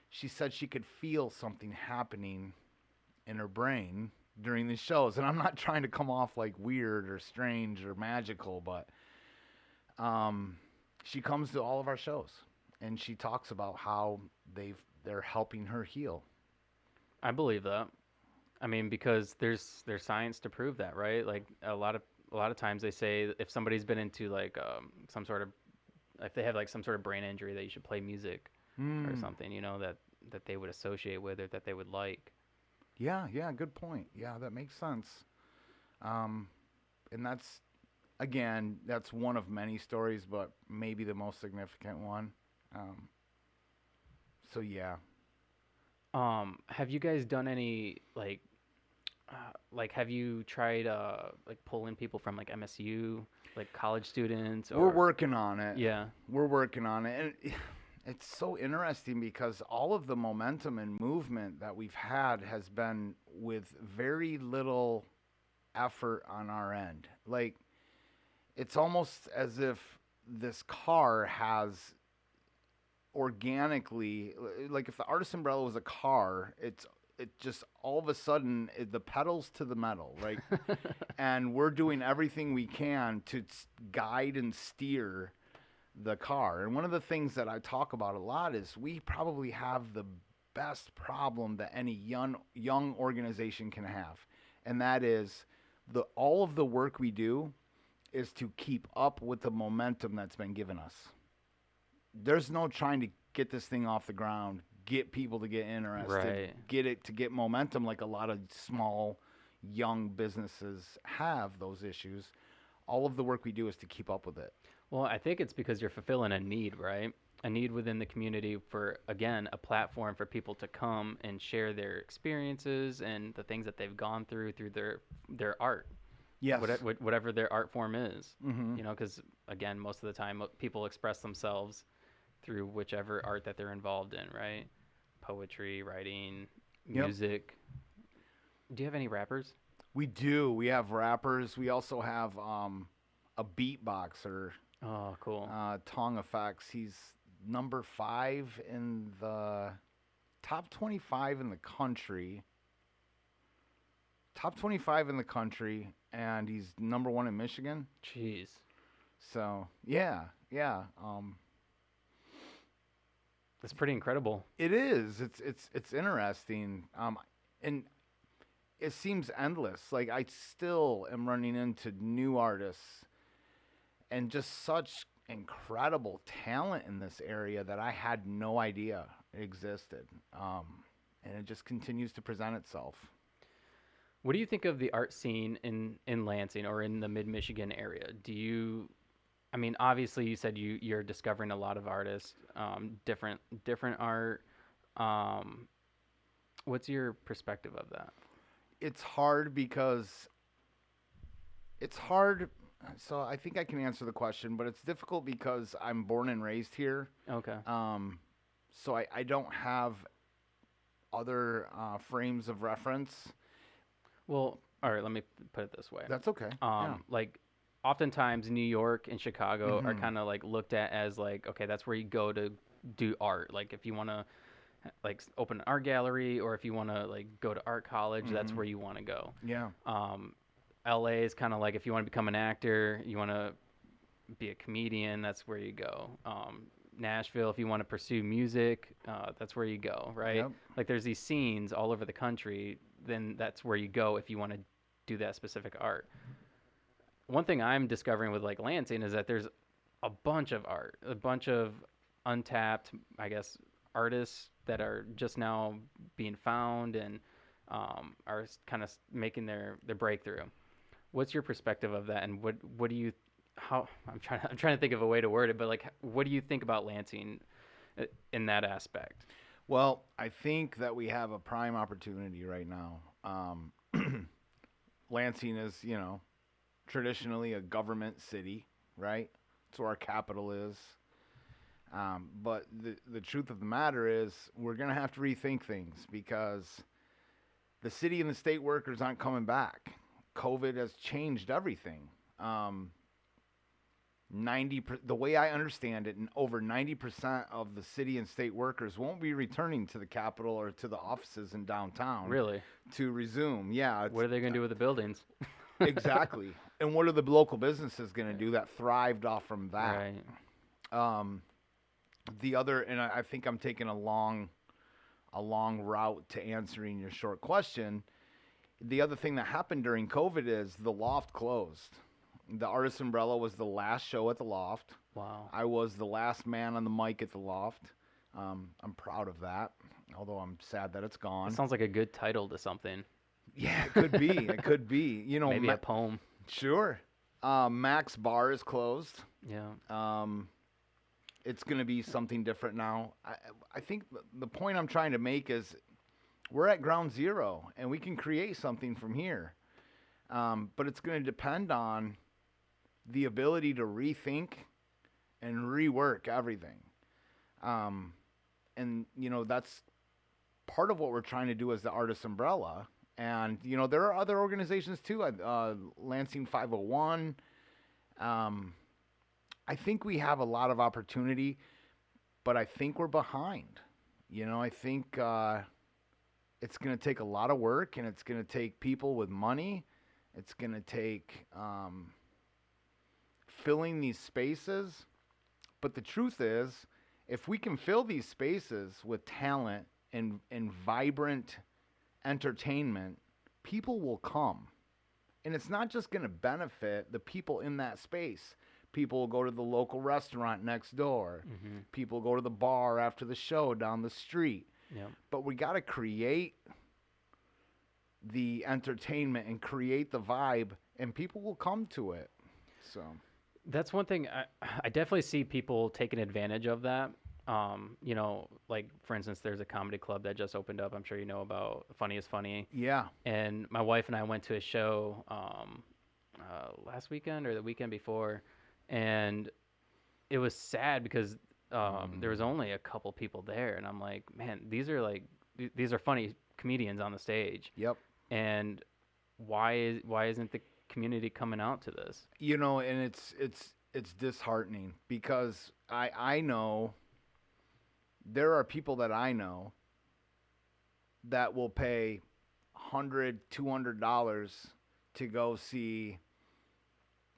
she said she could feel something happening in her brain during these shows. And I'm not trying to come off like weird or strange or magical, but she comes to all of our shows and she talks about how they're helping her heal. I believe that. I mean, because there's science to prove that, right? Like a lot of times they say if somebody's been into like some sort of if they have like some sort of brain injury that you should play music or Mm. something, that they would associate with or that they would like. Yeah, yeah, good point. Yeah, that makes sense. And that's one of many stories, but maybe the most significant one. So yeah. Have you guys done any like have you tried like pulling people from like MSU, like college students We're or working on it. yeah. We're working on it. And it's so interesting because all of the momentum and movement that we've had has been with very little effort on our end. Like, it's almost as if this car has organically, like if the Artist Umbrella was a car, it just all of a sudden the pedals to the metal, right? And we're doing everything we can to guide and steer the car. And one of the things that I talk about a lot is we probably have the best problem that any young organization can have, and that is all of the work we do is to keep up with the momentum that's been given us. There's no trying to get this thing off the ground, get people to get interested, Right. get it to get momentum like a lot of small young businesses have those issues. All of the work we do is to keep up with it. Well, I think it's because you're fulfilling a need, right? A need within the community for, again, a platform for people to come and share their experiences and the things that they've gone through their art. Yes. Whatever their art form is. Mm-hmm. Because, again, most of the time people express themselves through whichever art that they're involved in, right? Poetry, writing, Yep. music. Do you have any rappers? We do. We have rappers. We also have a beatboxer, Oh, cool. Tong Effects. He's number 5 in the top 25 in the country. Top 25 in the country, and he's number 1 in Michigan. Jeez. So yeah. That's pretty incredible. It is. It's interesting. And it seems endless. Like I still am running into new artists and just such incredible talent in this area that I had no idea existed. And it just continues to present itself. What do you think of the art scene in Lansing or in the Mid-Michigan area? I mean, obviously you said you're discovering a lot of artists, different art. Um, what's your perspective of that? It's hard because it's hard. So I think I can answer the question, but it's difficult because I'm born and raised here. Okay. So I don't have other frames of reference. Well, all right, let me put it this way. That's okay. Yeah. Like oftentimes New York and Chicago are Mhm. kind of like looked at as like, okay, that's where you go to do art. Like if you want to like open an art gallery or if you want to like go to art college, that's Mhm. where you want to go. Yeah. LA is kind of like if you want to become an actor, you want to be a comedian, that's where you go. Nashville, if you want to pursue music, that's where you go, right? Yep. Like there's these scenes all over the country, then that's where you go if you want to do that specific art. One thing I'm discovering with like Lansing is that there's a bunch of art, a bunch of untapped, I guess, artists that are just now being found and are kind of making their breakthrough. What's your perspective of that, and what do you how I'm trying to think of a way to word it, but like what do you think about Lansing in that aspect? Well, I think that we have a prime opportunity right now. Lansing is, traditionally a government city, right? That's where our capital is. But the truth of the matter is, we're going to have to rethink things because the city and the state workers aren't coming back. COVID has changed everything. 90 the way I understand it, over 90% of the city and state workers won't be returning to the capital or to the offices in downtown. Really? To resume. Yeah. What are they going to do with the buildings? Exactly. And what are the local businesses going to do that thrived off from that? Right. The other, and I think I'm taking a long route to answering your short question. The other thing that happened during COVID is the Loft closed. The Artist Umbrella was the last show at the Loft. Wow. I was the last man on the mic at the Loft. I'm proud of that, although I'm sad that it's gone. It sounds like a good title to something. Yeah, it could be. It could be. Maybe a poem. Sure. Max Bar is closed. Yeah. It's going to be something different now. I think the point I'm trying to make is we're at ground zero, and we can create something from here. But it's going to depend on the ability to rethink and rework everything. And, that's part of what we're trying to do as the Artist Umbrella. And, there are other organizations too, Lansing 501. I think we have a lot of opportunity, but I think we're behind. I think it's going to take a lot of work, and it's going to take people with money. It's going to take filling these spaces. But the truth is, if we can fill these spaces with talent and vibrant entertainment, people will come. And it's not just going to benefit the people in that space. People will go to the local restaurant next door. Mm-hmm. People go to the bar after the show down the street. Yep. But we got to create the entertainment and create the vibe, and people will come to it. So That's one thing I definitely see people taking advantage of that. Like for instance, there's a comedy club that just opened up. I'm sure you know about Funny is Funny. yeah. And my wife and I went to a show last weekend or the weekend before, and it was sad because there was only a couple people there, and I'm like, man, these are funny comedians on the stage. Yep. And why isn't the community coming out to this? And it's disheartening because I know there are people that I know that will pay $100-$200 to go see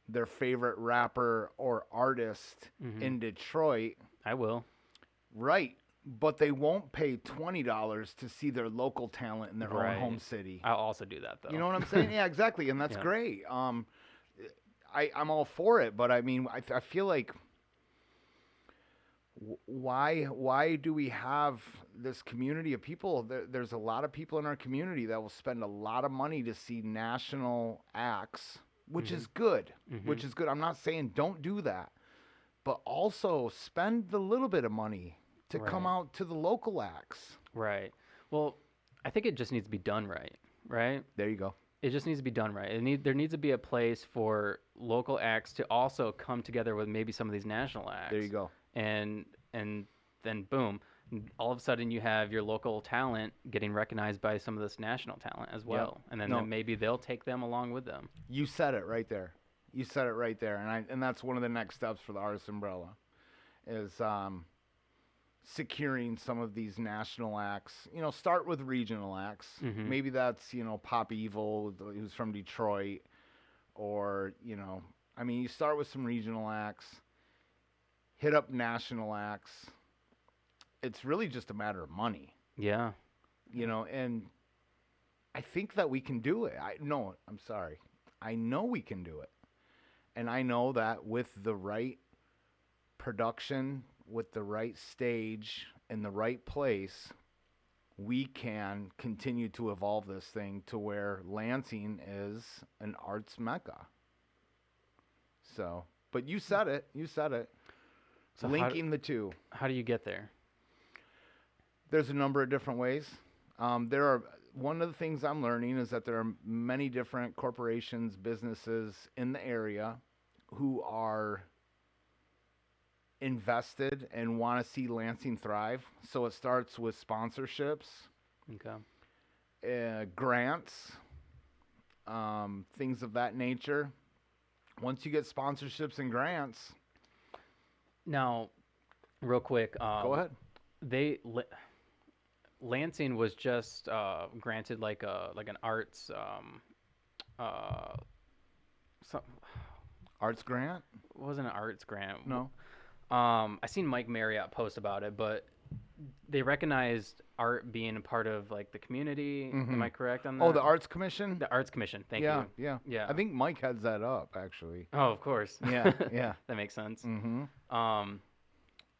their favorite rapper or artist Mm-hmm. in Detroit. I will. Right. but they won't pay $20 to see their local talent in their own home city. I'll also do that, though. You know what I'm saying? Yeah, exactly, and that's great. I'm all for it, but I mean, I feel like why do we have this community of people? There's a lot of people in our community that will spend a lot of money to see national acts, which is good. Which is good. I'm not saying don't do that, but also spend the little bit of money to come out to the local acts. Right. Well, I think it just needs to be done right. Right. There you go. It just needs to be done right. There needs to be a place for local acts to also come together with maybe some of these national acts. There you go. And then boom, all of a sudden you have your local talent getting recognized by some of this national talent as well. Yep. And then maybe they'll take them along with them. You said it right there. You said it right there. And that's one of the next steps for the Artist Umbrella is securing some of these national acts. You know, start with regional acts. Maybe that's, you know, Pop Evil, who's from Detroit, or, you know, I mean, you start with some regional acts, hit up national acts. It's really just a matter of money. Yeah. You know, and I think that we can do it. I know we can do it. And I know that with the right production, with the right stage, in the right place, we can continue to evolve this thing to where Lansing is an arts mecca. So, but you said it. So linking the two. How do you get there? There's a number of different ways. One of the things I'm learning is that there are many different corporations, businesses in the area who are invested and want to see Lansing thrive. So it starts with sponsorships, grants, things of that nature. Once you get sponsorships and grants. Now, real quick. Go ahead. Lansing was just granted like an arts arts grant. It wasn't an arts grant. No. I seen Mike Marriott post about it, but they recognized art being a part of like the community. Am I correct on that? Oh, the Arts Commission? The Arts Commission. Thank you. Yeah. I think Mike heads that up, actually. Oh, of course. Yeah. That makes sense.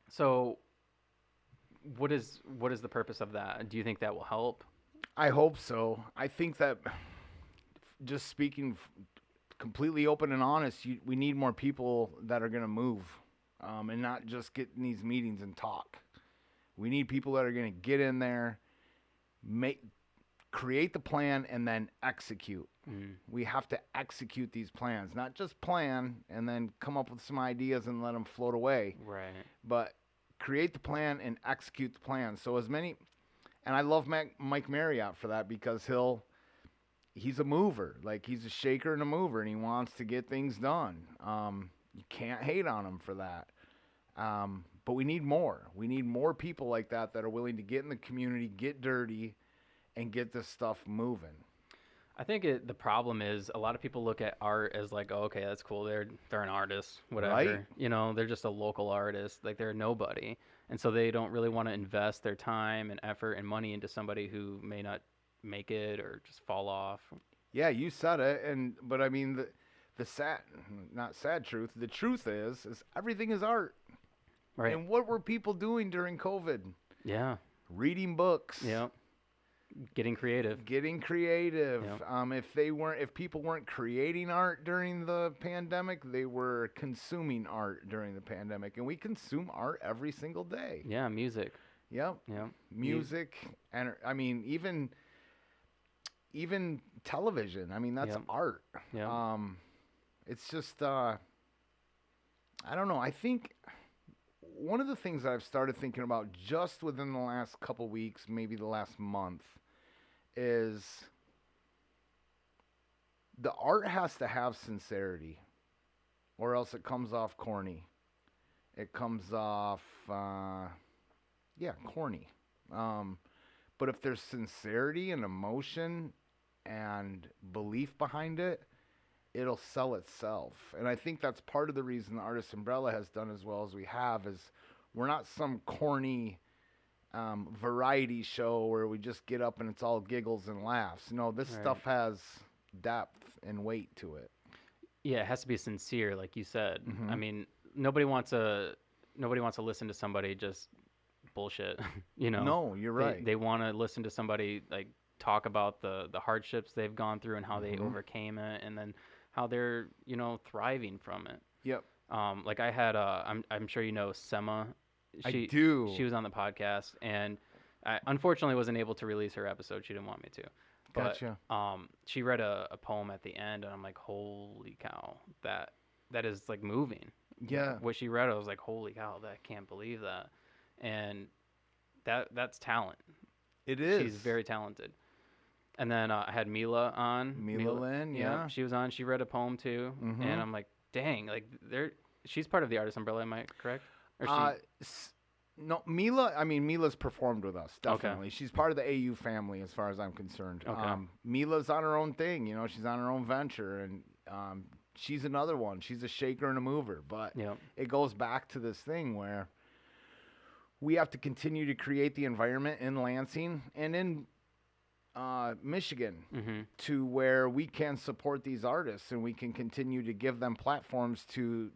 So what is the purpose of that? Do you think that will help? I hope so. I think that, just speaking completely open and honest, we need more people that are going to move and not just get in these meetings and talk. We need people that are going to get in there, create the plan, and then execute. We have to execute these plans, not just plan and then come up with some ideas and let them float away. Right. But create the plan and execute the plan. So and I love Mike Marriott for that, because he's a mover. Like, he's a shaker and a mover, and he wants to get things done. You can't hate on him for that. But we need more. We need more people like that are willing to get in the community, get dirty, and get this stuff moving. I think the problem is a lot of people look at art as like, oh, okay, that's cool. They're an artist, whatever. Right. You know, they're just a local artist. Like, they're nobody. And so they don't really want to invest their time and effort and money into somebody who may not make it or just fall off. Yeah, you said it. But I mean, the sad truth, the truth is everything is art. Right. And what were people doing during COVID? Yeah. Reading books. Yeah. Getting creative. Yep. If people weren't creating art during the pandemic, they were consuming art during the pandemic, and we consume art every single day. Yeah, music. Yep. Yeah. Music, and I mean, even television. I mean, that's art. Yeah. It's just I don't know. I think one of the things I've started thinking about just within the last couple weeks, maybe the last month, is the art has to have sincerity, or else it comes off corny. It comes off, corny. But if there's sincerity and emotion and belief behind it, it'll sell itself. And I think that's part of the reason the Artist Umbrella has done as well as we have, is we're not some corny variety show where we just get up and it's all giggles and laughs. No, this Right. stuff has depth and weight to it. Yeah, it has to be sincere, like you said. I Hmm. mean, nobody wants to listen to somebody just bullshit. You know, No, you're they right. they want to listen to somebody like talk about the hardships they've gone through and how they Hmm. overcame it, and then how they're thriving from it. Yep, Like I had I'm sure you know Sema. I She do. was on the podcast, and I unfortunately wasn't able to release her episode. She didn't want me to, but Gotcha. she read a poem at the end, and I'm like, holy cow, that is like moving. Yeah, What she read, I was like, holy cow, I can't believe that, and that's talent. it She's is. very talented. And then I had Mila on. Mila Lynn, Yeah, yeah. she was on. She read a poem too, and Mm-hmm. I'm like, dang, like there. She's part of the Artist Umbrella, am I correct? Or Uh, she? no, Mila. I mean, Mila's performed with us. Okay. Definitely, she's part of the AU family as far as I'm concerned. Okay. Mila's on her own thing. She's on her own venture, and she's another one. She's a shaker and a mover. But Yeah. it goes back to this thing where we have to continue to create the environment in Lansing and in Michigan Mm-hmm. to where we can support these artists and we can continue to give them platforms to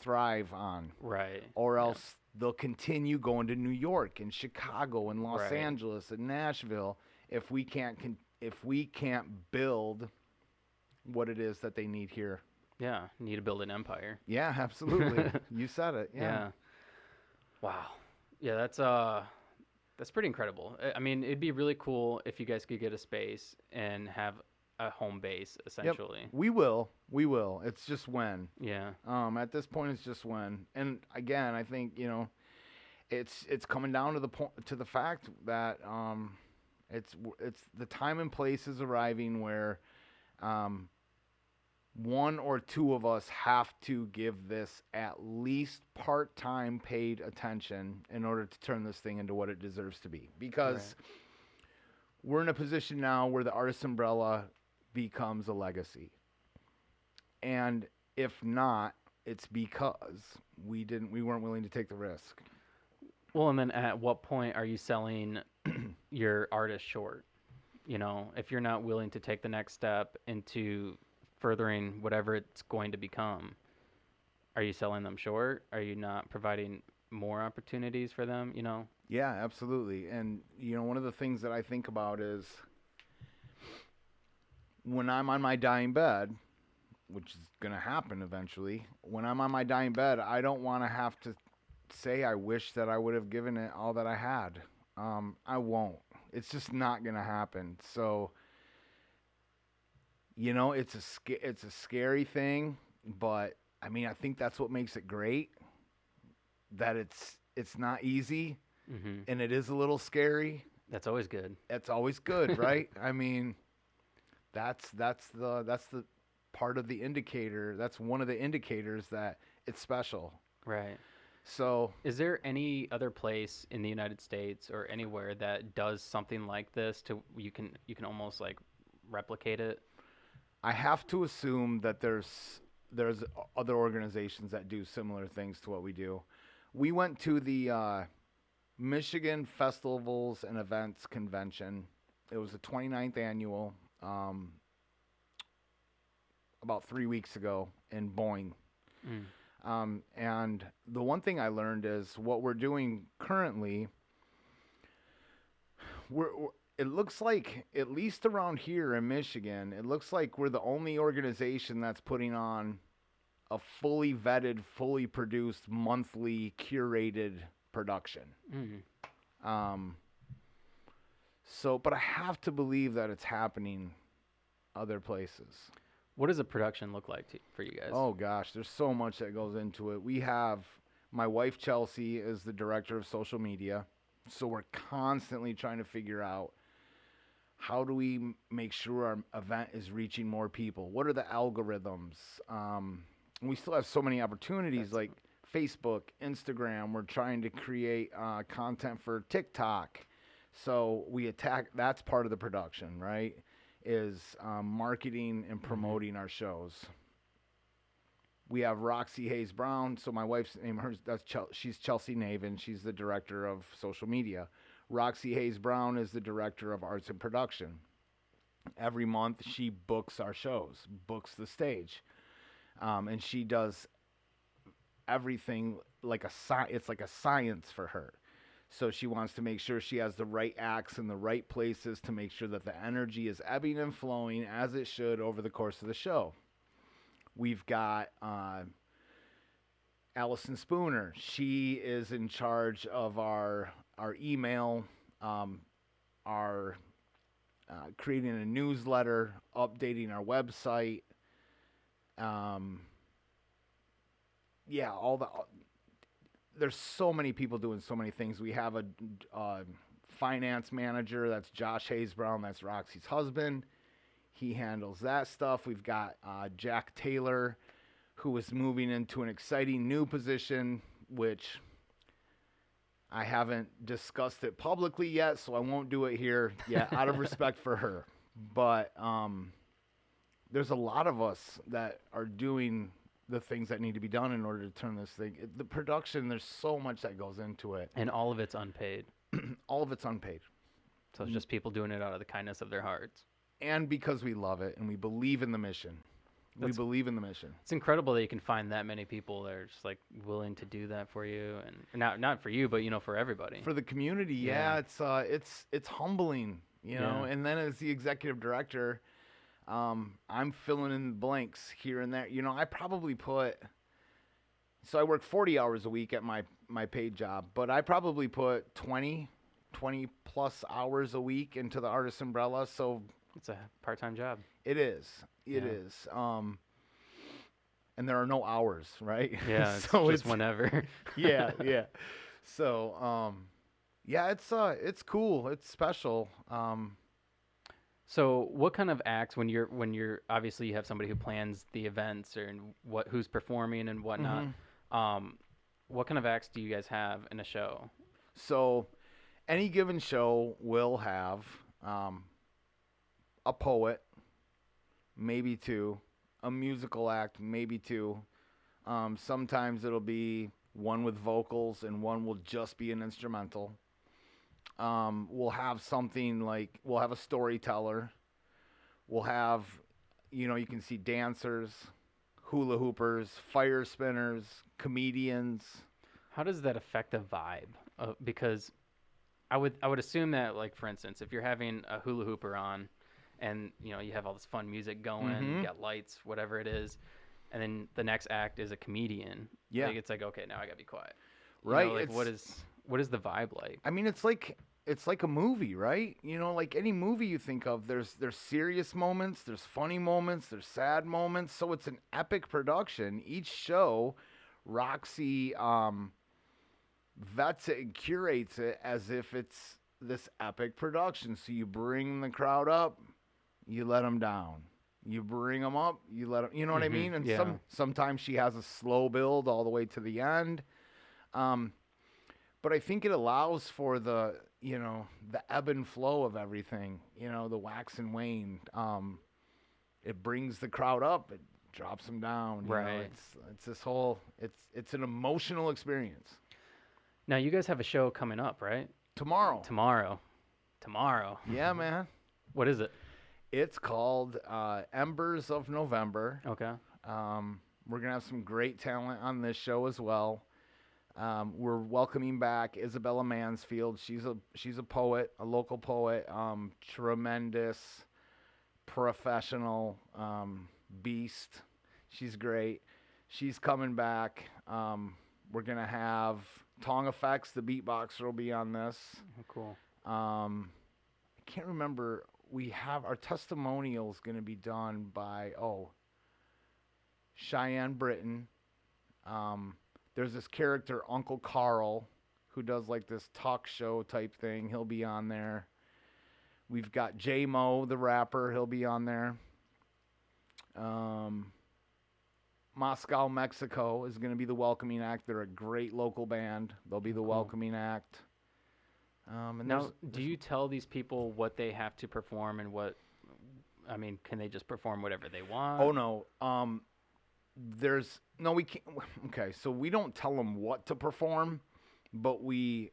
thrive on, Right. or else they'll continue going to New York and Chicago and Los Right. Angeles and Nashville if we can't build what it is that they need here. Yeah. Need to build an empire. Yeah, absolutely. You said it. Yeah. Wow. Yeah, that's pretty incredible. I mean, it'd be really cool if you guys could get a space and have a home base, essentially. We will. We will. It's just when. Yeah. At this point, it's just when. And again, I think it's coming down to the fact that it's the time and place is arriving where one or two of us have to give this at least part-time paid attention in order to turn this thing into what it deserves to be. Because we're in a position now where the Artist Umbrella becomes a legacy. And if not, it's because we weren't willing to take the risk. Well, and then at what point are you selling your artist short? If you're not willing to take the next step into furthering whatever it's going to become, are you selling them short? Are you not providing more opportunities for them? Yeah, absolutely. And one of the things that I think about is when I'm on my dying bed, which is going to happen eventually, when I'm on my dying bed, I don't want to have to say I wish that I would have given it all that I had. I won't. It's just not going to happen. So, it's a scary thing, but I mean, I think that's what makes it great. That it's not easy, Mm-hmm. and it is a little scary. That's always good. It's always good, right? I mean, that's the part of the indicator. That's one of the indicators that it's special. Right. So, Is there any other place in the United States or anywhere that does something like this to you can almost like replicate it? I have to assume that there's other organizations that do similar things to what we do. We went to the Michigan Festivals and Events Convention. It was the 29th annual, about 3 weeks ago in Boyne. And the one thing I learned is what we're doing currently, it looks like, at least around here in Michigan, it looks like we're the only organization that's putting on a fully vetted, fully produced, monthly curated production. But I have to believe that it's happening other places. What does a production look like for you guys? Oh gosh, there's so much that goes into it. We have my wife Chelsea is the director of social media, so we're constantly trying to figure out how do we make sure our event is reaching more people. What are the algorithms? We still have so many opportunities like Facebook, Instagram. We're trying to create content for TicTok, so that's part of the production, right? Is marketing and promoting our shows. We have Roxy Hayes Brown. So my wife's name, she's Chelsea Navin. She's the director of social media. Roxy Hayes Brown is the director of arts and production. Every month she books our shows, books the stage, and she does everything like it's like a science for her. So she wants to make sure she has the right acts in the right places to make sure that the energy is ebbing and flowing as it should over the course of the show. We've got Allison Spooner. She is in charge of our email, our creating a newsletter, updating our website. There's so many people doing so many things. We have a finance manager. That's Josh Hayes Brown. That's Roxy's husband. He handles that stuff. We've got Jack Taylor, who is moving into an exciting new position, which I haven't discussed it publicly yet, so I won't do it here yet out of respect for her. But there's a lot of us that are doing the things that need to be done in order to turn this thing. The production, there's so much that goes into it. And all of it's unpaid. All of it's unpaid. So it's just people doing it out of the kindness of their hearts. And because we love it and we believe in the mission. We believe in the mission. It's incredible that you can find that many people that are just like willing to do that for you, and not for you, but for everybody. For the community, yeah. It's humbling, know. And then as the executive director, I'm filling in blanks here and there. I probably so I work 40 hours a week at my paid job, but I probably put 20 plus hours a week into the Artist Umbrella. So it's a part-time job. It is. It is. And there are no hours, right? Yeah, so it's just whenever. yeah. So, it's cool. It's special. So what kind of acts when you're obviously you have somebody who plans the events and who's performing and whatnot. Mm-hmm. What kind of acts do you guys have in a show? So any given show will have a poet, maybe two, a musical act, maybe two. Sometimes it'll be one with vocals and one will just be an instrumental. We'll have something like, we'll have a storyteller. We'll have, you can see dancers, hula hoopers, fire spinners, comedians. How does that affect the vibe? Because I would assume that, like, for instance, if you're having a hula hooper on and, you have all this fun music going, Mm-hmm. you got lights, whatever it is, and then the next act is a comedian. Yeah. Like, it's like, okay, now I got to be quiet. Right. What is the vibe like? I mean, it's like a movie, right? Like any movie you think of, there's serious moments, there's funny moments, there's sad moments. So it's an epic production. Each show, Roxy vets it and curates it as if it's this epic production. So you bring the crowd up, you let them down. You bring them up, you let them, what I mean? And sometimes she has a slow build all the way to the end. But I think it allows for the ebb and flow of everything, the wax and wane. It brings the crowd up, it drops them down. Right. It's this whole, it's an emotional experience. Now, you guys have a show coming up, right? Tomorrow. Yeah, man. What is it? It's called Embers of November. Okay. We're going to have some great talent on this show as well. We're welcoming back Isabella Mansfield. She's a poet, a local poet, tremendous, professional, beast. She's great. She's coming back. We're going to have Tong Effects, the beatboxer, will be on this. Oh, cool. I can't remember. We have our testimonials going to be done by, Cheyenne Britton. There's this character, Uncle Carl, who does like this talk show type thing. He'll be on there. We've got J-Mo, the rapper. He'll be on there. Moscow, Mexico is going to be the welcoming act. They're a great local band. They'll be the welcoming act. And now, do you tell these people what they have to perform and can they just perform whatever they want? Oh, no. We can't. Okay, so we don't tell them what to perform, but we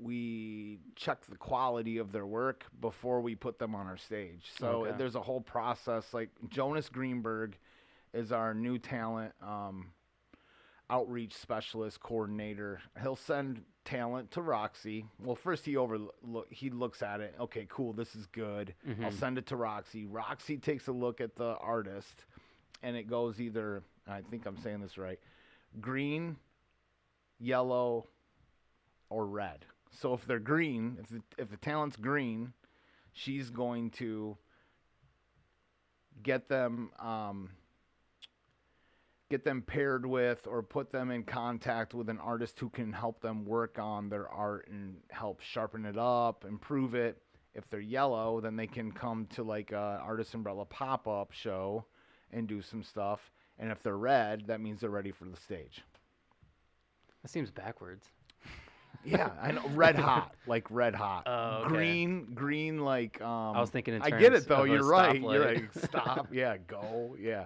we check the quality of their work before we put them on our stage. So Okay. there's a whole process. Like Jonas Greenberg is our new talent outreach specialist coordinator. He'll send talent to Roxy. Well, first he looks at it. Okay, cool, this is good. Mm-hmm. I'll send it to Roxy. Roxy takes a look at the artist, and it goes either, I think I'm saying this right, green, yellow, or red. So if they're green, if the talent's green, she's going to get them paired with or put them in contact with an artist who can help them work on their art and help sharpen it up, improve it. If they're yellow, then they can come to like a Artist Umbrella pop-up show and do some stuff. And if they're red, that means they're ready for the stage. That seems backwards. Yeah, I know. Red hot, like red hot. Oh, okay. Green, like. I was thinking in terms I get it though. of a You're right. stoplight. You're right. Stop. Yeah. Go. Yeah.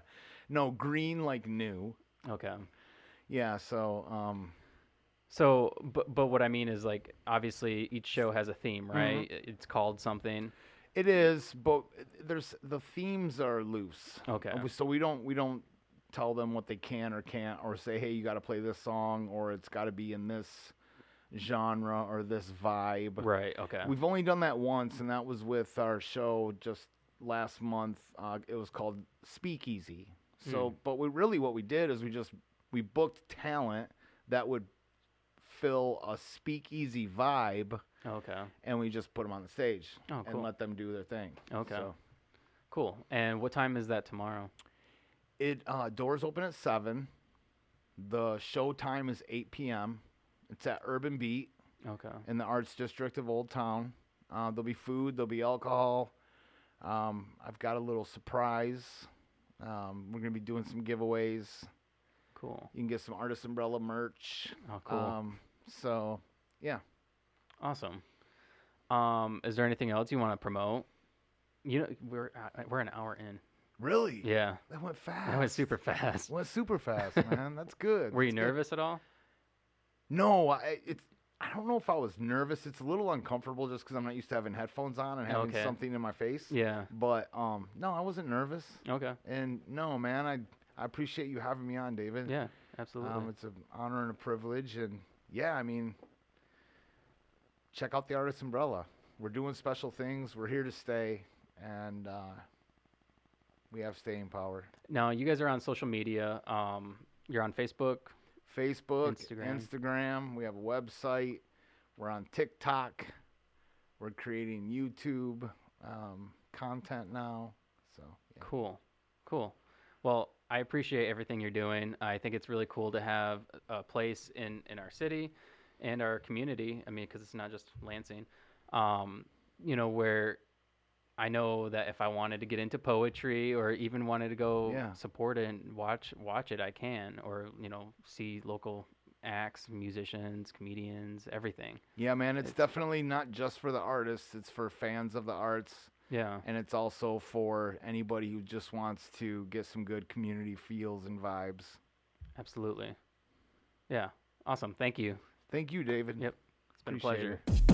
No, green like new. Okay. Yeah. So. But what I mean is like obviously each show has a theme, right? Mm-hmm. It's called something. It is, but the themes are loose. Okay. So we don't tell them what they can or can't, or say, hey, you got to play this song, or it's got to be in this genre or this vibe. Right. Okay. We've only done that once, and that was with our show just last month. It was called Speakeasy. So, but what we did is we booked talent that would fill a speakeasy vibe. Okay. And we just put them on the stage and cool. let them do their thing. Okay. So, cool. And what time is that tomorrow? Doors open at 7. The show time is 8 p.m. It's at Urban Beat. Okay. In the Arts District of Old Town. There'll be food. There'll be alcohol. I've got a little surprise. We're going to be doing some giveaways. Cool. You can get some Artist Umbrella merch. Oh, cool. So, yeah. Awesome. Is there anything else you want to promote? You know, we're an hour in. Really? Yeah. That went fast. That went super fast. Went super fast, man. That's good. Were you nervous at all? No, I don't know if I was nervous. It's a little uncomfortable just because I'm not used to having headphones on and having something in my face. Yeah. But no, I wasn't nervous. Okay. And no, man, I appreciate you having me on, David. Yeah, absolutely. It's an honor and a privilege, and yeah, I mean, check out the Artist Umbrella. We're doing special things. We're here to stay, and we have staying power. Now, you guys are on social media. You're on Facebook, Instagram. We have a website. We're on TikTok. We're creating YouTube content now. So yeah. Cool. Well, I appreciate everything you're doing. I think it's really cool to have a place in our city and our community. I mean, because it's not just Lansing. You know, where I know that if I wanted to get into poetry or even wanted to go support it and watch it, I can. Or, you know, see local acts, musicians, comedians, everything. Yeah, man, it's definitely not just for the artists. It's for fans of the arts. Yeah. And it's also for anybody who just wants to get some good community feels and vibes. Absolutely. Yeah. Awesome. Thank you. Thank you, David. Yep. It's been a Appreciate pleasure. it.